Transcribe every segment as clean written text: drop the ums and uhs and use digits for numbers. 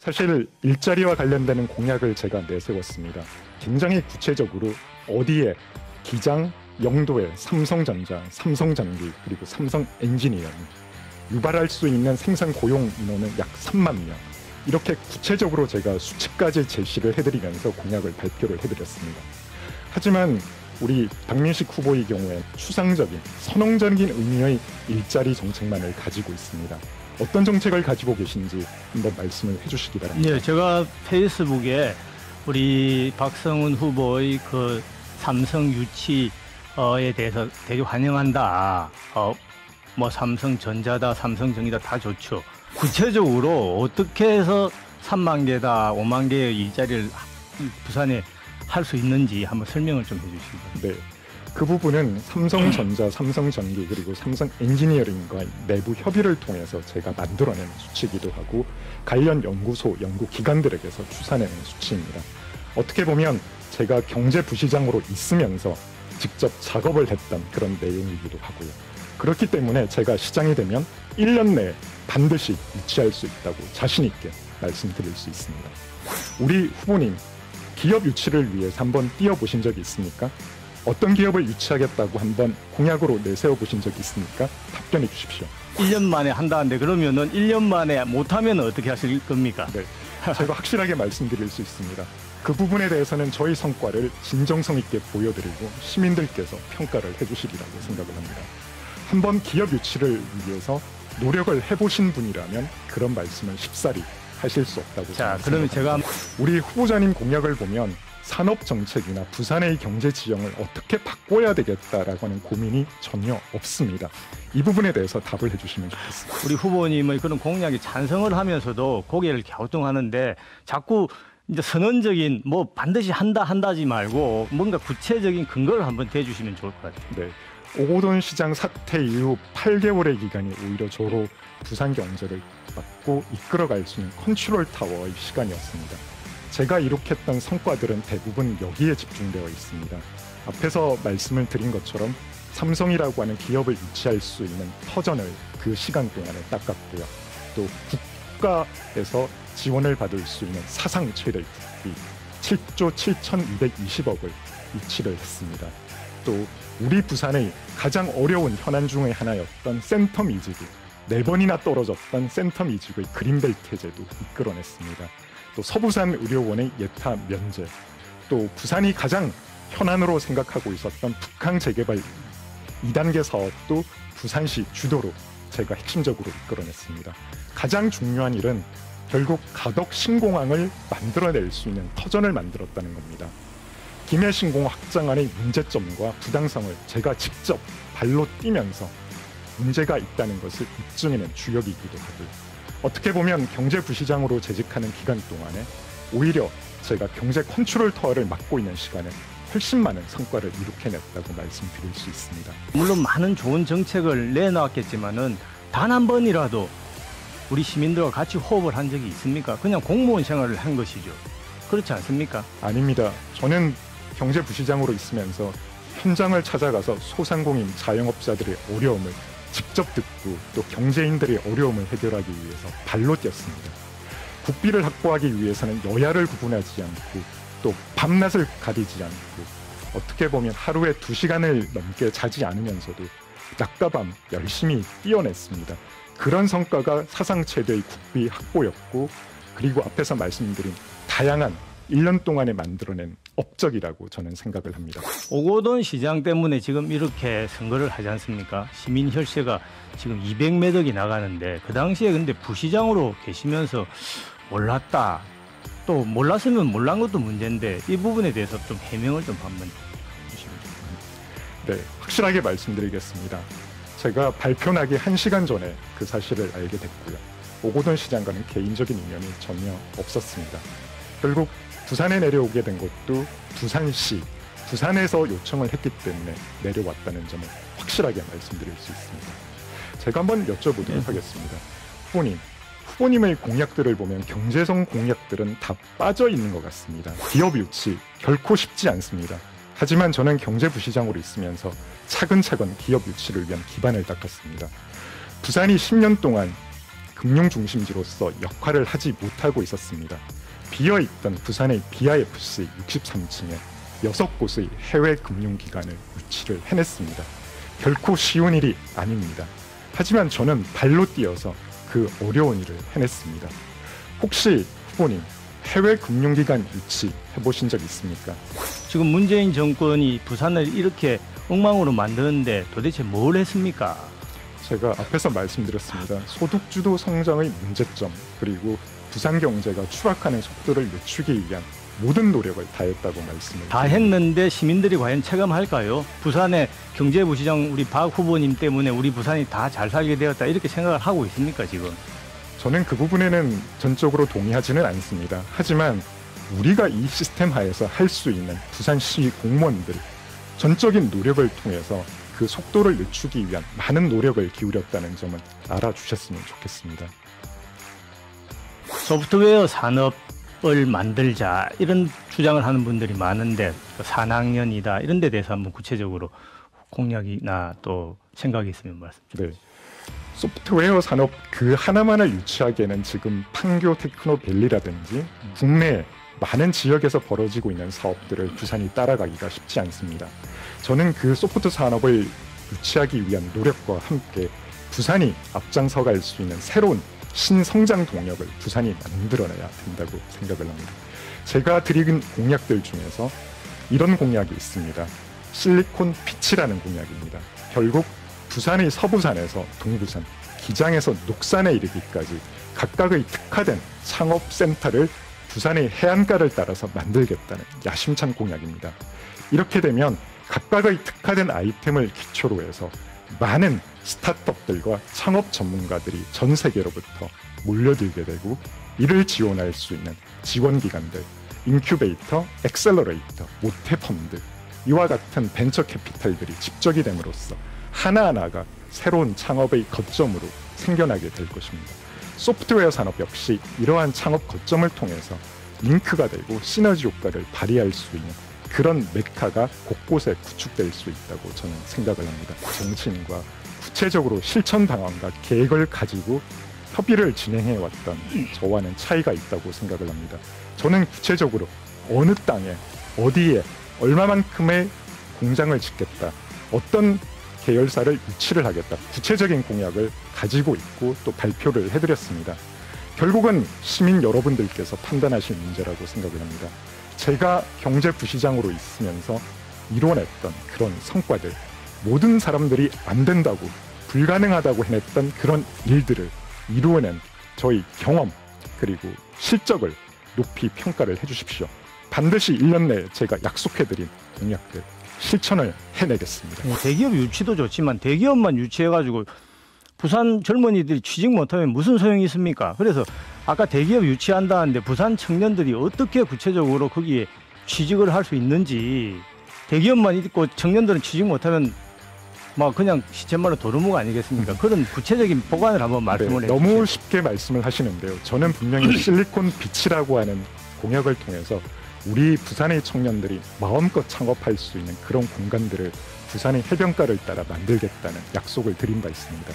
사실 일자리와 관련되는 공약을 제가 내세웠습니다. 굉장히 구체적으로 어디에 기장, 영도에 삼성전자, 삼성전기 그리고 삼성엔지니어링 유발할 수 있는 생산 고용 인원은 약 3만 명. 이렇게 구체적으로 제가 수치까지 제시를 해드리면서 공약을 발표를 해드렸습니다. 하지만 우리 박민식 후보의 경우에 추상적인 선언적인 의미의 일자리 정책만을 가지고 있습니다. 어떤 정책을 가지고 계신지 한번 말씀을 해주시기 바랍니다. 예, 제가 페이스북에 우리 박성훈 후보의 그 삼성 유치에 대해서 되게 환영한다. 뭐 삼성전자다, 삼성전기다 다 좋죠. 구체적으로 어떻게 해서 3만 개다, 5만 개의 일자리를 부산에 할 수 있는지 한번 설명을 좀 해주시기 바랍니다. 네, 그 부분은 삼성전자, 삼성전기 그리고 삼성엔지니어링과 내부 협의를 통해서 제가 만들어낸 수치이기도 하고 관련 연구소, 연구기관들에게서 추산해낸 수치입니다. 어떻게 보면 제가 경제부시장으로 있으면서 직접 작업을 했던 그런 내용이기도 하고요. 그렇기 때문에 제가 시장이 되면 1년 내에 반드시 유치할 수 있다고 자신 있게 말씀드릴 수 있습니다. 우리 후보님, 기업 유치를 위해서 한번 뛰어보신 적이 있습니까? 어떤 기업을 유치하겠다고 한번 공약으로 내세워 보신 적이 있습니까? 답변해 주십시오. 1년 만에 한다는데 그러면은 1년 만에 못하면 어떻게 하실 겁니까? 네, 제가 확실하게 말씀드릴 수 있습니다. 그 부분에 대해서는 저희 성과를 진정성 있게 보여드리고 시민들께서 평가를 해주시리라고 생각을 합니다. 한번 기업 유치를 위해서 노력을 해보신 분이라면 그런 말씀은 쉽사리 하실 수 없다고 자, 생각합니다. 그러면 제가 우리 후보자님 공약을 보면 산업 정책이나 부산의 경제 지형을 어떻게 바꿔야 되겠다라고 하는 고민이 전혀 없습니다. 이 부분에 대해서 답을 해주시면 좋겠습니다. 우리 후보님의 그런 공약에 찬성을 하면서도 고개를 갸우뚱하는데 자꾸 이제 선언적인 뭐 반드시 한다지 말고 뭔가 구체적인 근거를 한번 대주시면 좋을 것 같아요. 네, 오고돈 시장 사태 이후 8개월의 기간이 오히려 저로 부산 경제를 맡고 이끌어갈 수 있는 컨트롤 타워의 시간이었습니다. 제가 이룩했던 성과들은 대부분 여기에 집중되어 있습니다. 앞에서 말씀을 드린 것처럼 삼성이라고 하는 기업을 유치할 수 있는 터전을 그 시간 동안에 닦았고요. 또 국가에서 지원을 받을 수 있는 사상 최대의 국비 7조 7,220억을 유치를 했습니다. 또 우리 부산의 가장 어려운 현안 중의 하나였던 센텀 이직이 4번이나 떨어졌던 센텀 이직의 그린벨트 제도 이끌어냈습니다. 또 서부산 의료원의 예타 면제, 또 부산이 가장 현안으로 생각하고 있었던 북항 재개발 2단계 사업도 부산시 주도로 제가 핵심적으로 이끌어냈습니다. 가장 중요한 일은 결국 가덕 신공항을 만들어낼 수 있는 터전을 만들었다는 겁니다. 김해 신공항 확장안의 문제점과 부당성을 제가 직접 발로 뛰면서 문제가 있다는 것을 입증해낸 주역이기도 하고요. 어떻게 보면 경제부시장으로 재직하는 기간 동안에 오히려 제가 경제 컨트롤 타워를 맡고 있는 시간에 훨씬 많은 성과를 이룩해냈다고 말씀드릴 수 있습니다. 물론 많은 좋은 정책을 내놨겠지만은 단 한 번이라도 우리 시민들과 같이 호흡을 한 적이 있습니까? 그냥 공무원 생활을 한 것이죠. 그렇지 않습니까? 아닙니다. 저는 경제부시장으로 있으면서 현장을 찾아가서 소상공인 자영업자들의 어려움을 직접 듣고 또 경제인들의 어려움을 해결하기 위해서 발로 뛰었습니다. 국비를 확보하기 위해서는 여야를 구분하지 않고 또 밤낮을 가리지 않고 어떻게 보면 하루에 2시간을 넘게 자지 않으면서도 낮과 밤 열심히 뛰어냈습니다. 그런 성과가 사상 최대의 국비 확보였고 그리고 앞에서 말씀드린 다양한 1년 동안에 만들어낸 업적이라고 저는 생각을 합니다. 오고돈 시장 때문에 지금 이렇게 선거를 하지 않습니까? 시민 혈세가 지금 200매덕이 나가는데 그 당시에 근데 부시장으로 계시면서 몰랐다. 또 몰랐으면 몰란 것도 문제인데 이 부분에 대해서 좀 해명을 좀 한번 해주시면 좋겠습니다. 네, 확실하게 말씀드리겠습니다. 제가 발표 나기 1시간 전에 그 사실을 알게 됐고요. 오고돈 시장과는 개인적인 인연이 전혀 없었습니다. 결국 부산에 내려오게 된 것도 부산시, 부산에서 요청을 했기 때문에 내려왔다는 점을 확실하게 말씀드릴 수 있습니다. 제가 한번 여쭤보도록 하겠습니다. 후보님의 공약들을 보면 경제성 공약들은 다 빠져 있는 것 같습니다. 기업 유치 결코 쉽지 않습니다. 하지만 저는 경제부시장으로 있으면서 차근차근 기업 유치를 위한 기반을 닦았습니다. 부산이 10년 동안 금융 중심지로서 역할을 하지 못하고 있었습니다. 비어있던 부산의 BIFC 63층에 6곳의 해외 금융기관을 유치를 해냈습니다. 결코 쉬운 일이 아닙니다. 하지만 저는 발로 뛰어서 그 어려운 일을 해냈습니다. 혹시 후보님 해외 금융기관 유치 해보신 적 있습니까? 지금 문재인 정권이 부산을 이렇게 엉망으로 만드는데 도대체 뭘 했습니까? 제가 앞에서 말씀드렸습니다. 소득주도 성장의 문제점 그리고 부산 경제가 추락하는 속도를 늦추기 위한 모든 노력을 다했다고 말씀을 다 드립니다. 했는데 시민들이 과연 체감할까요? 부산의 경제부시장 우리 박 후보님 때문에 우리 부산이 다 잘 살게 되었다 이렇게 생각을 하고 있습니까 지금? 저는 그 부분에는 전적으로 동의하지는 않습니다. 하지만 우리가 이 시스템 하에서 할 수 있는 부산시 공무원들 전적인 노력을 통해서 그 속도를 늦추기 위한 많은 노력을 기울였다는 점은 알아주셨으면 좋겠습니다. 소프트웨어 산업을 만들자 이런 주장을 하는 분들이 많은데 산학년이다 이런 데 대해서 한번 구체적으로 공약이나 또 생각이 있으면 말씀 좀 네. 소프트웨어 산업 그 하나만을 유치하기에는 지금 판교 테크노밸리라든지 국내 많은 지역에서 벌어지고 있는 사업들을 부산이 따라가기가 쉽지 않습니다. 저는 그 소프트 산업을 유치하기 위한 노력과 함께 부산이 앞장서 갈 수 있는 새로운 신성장 동력을 부산이 만들어내야 된다고 생각을 합니다. 제가 드린 공약들 중에서 이런 공약이 있습니다. 실리콘 피치라는 공약입니다. 결국 부산의 서부산에서 동부산, 기장에서 녹산에 이르기까지 각각의 특화된 창업센터를 부산의 해안가를 따라서 만들겠다는 야심찬 공약입니다. 이렇게 되면 각각의 특화된 아이템을 기초로 해서 많은 스타트업들과 창업 전문가들이 전 세계로부터 몰려들게 되고 이를 지원할 수 있는 지원기관들, 인큐베이터, 엑셀러레이터, 모태펀드 이와 같은 벤처 캐피탈들이 집적이 됨으로써 하나하나가 새로운 창업의 거점으로 생겨나게 될 것입니다. 소프트웨어 산업 역시 이러한 창업 거점을 통해서 링크가 되고 시너지 효과를 발휘할 수 있는 그런 메카가 곳곳에 구축될 수 있다고 저는 생각을 합니다. 정치인과 구체적으로 실천 방안과 계획을 가지고 협의를 진행해왔던 저와는 차이가 있다고 생각을 합니다. 저는 구체적으로 어느 땅에 어디에 얼마만큼의 공장을 짓겠다, 어떤 계열사를 유치를 하겠다, 구체적인 공약을 가지고 있고 또 발표를 해드렸습니다. 결국은 시민 여러분들께서 판단하실 문제라고 생각을 합니다. 제가 경제부시장으로 있으면서 이뤄냈던 그런 성과들, 모든 사람들이 안 된다고 불가능하다고 해냈던 그런 일들을 이루어낸 저희 경험 그리고 실적을 높이 평가를 해주십시오. 반드시 1년 내에 제가 약속해드린 공약들 실천을 해내겠습니다. 대기업 유치도 좋지만 대기업만 유치해가지고 부산 젊은이들이 취직 못하면 무슨 소용이 있습니까? 그래서 아까 대기업 유치한다는데 부산 청년들이 어떻게 구체적으로 거기에 취직을 할 수 있는지, 대기업만 있고 청년들은 취직 못하면 막 그냥 시쳇말로 도루묵 아니겠습니까? 그런 구체적인 보관을 한번 말씀을 해주세요. 너무 쉽게 말씀을 하시는데요. 저는 분명히 실리콘 빛이라고 하는 공약을 통해서 우리 부산의 청년들이 마음껏 창업할 수 있는 그런 공간들을 부산의 해변가를 따라 만들겠다는 약속을 드린 바 있습니다.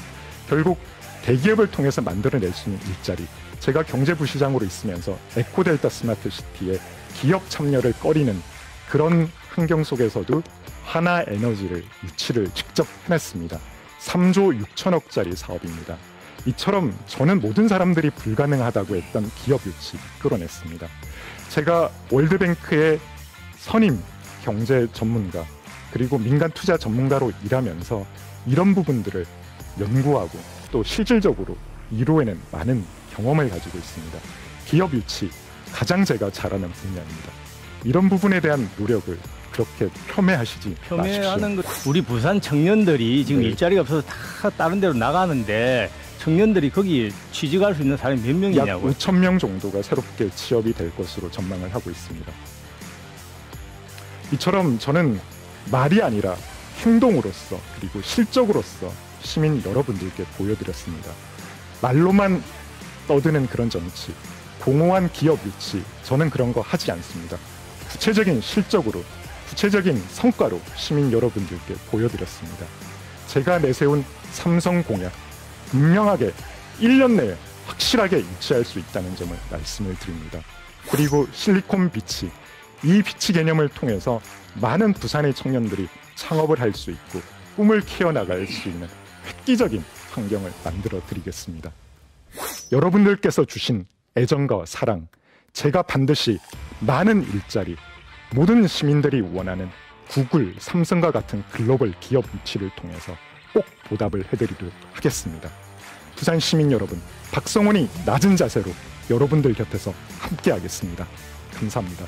결국 대기업을 통해서 만들어낼 수 있는 일자리, 제가 경제부시장으로 있으면서 에코델타 스마트시티에 기업 참여를 꺼리는 그런 환경 속에서도 하나에너지를 유치를 직접 해냈습니다. 3조 6천억짜리 사업입니다. 이처럼 저는 모든 사람들이 불가능하다고 했던 기업 유치 끌어냈습니다. 제가 월드뱅크의 선임 경제 전문가 그리고 민간 투자 전문가로 일하면서 이런 부분들을 연구하고 또 실질적으로 이루어낸 많은 경험을 가지고 있습니다. 기업 유치 가장 제가 잘하는 분야입니다. 이런 부분에 대한 노력을 그렇게 폄훼하시지 폄훼하는 마십시오. 우리 부산 청년들이 지금 네. 일자리가 없어서 다 다른 데로 나가는데 청년들이 거기 취직할 수 있는 사람이 몇 약 명이냐고요? 5천 명 정도가 새롭게 취업이 될 것으로 전망을 하고 있습니다. 이처럼 저는 말이 아니라 행동으로서 그리고 실적으로서 시민 여러분들께 보여드렸습니다. 말로만 떠드는 그런 정치, 공허한 기업 유치, 저는 그런 거 하지 않습니다. 구체적인 실적으로, 구체적인 성과로 시민 여러분들께 보여드렸습니다. 제가 내세운 삼성 공약, 분명하게 1년 내에 확실하게 일치할 수 있다는 점을 말씀을 드립니다. 그리고 실리콘 비치, 이 비치 개념을 통해서 많은 부산의 청년들이 창업을 할 수 있고 꿈을 키워나갈 수 있는 획기적인 환경을 만들어 드리겠습니다. 여러분들께서 주신 애정과 사랑, 제가 반드시 많은 일자리, 모든 시민들이 원하는 구글, 삼성과 같은 글로벌 기업 유치를 통해서 꼭 보답을 해드리도록 하겠습니다. 부산 시민 여러분, 박성훈이 낮은 자세로 여러분들 곁에서 함께하겠습니다. 감사합니다.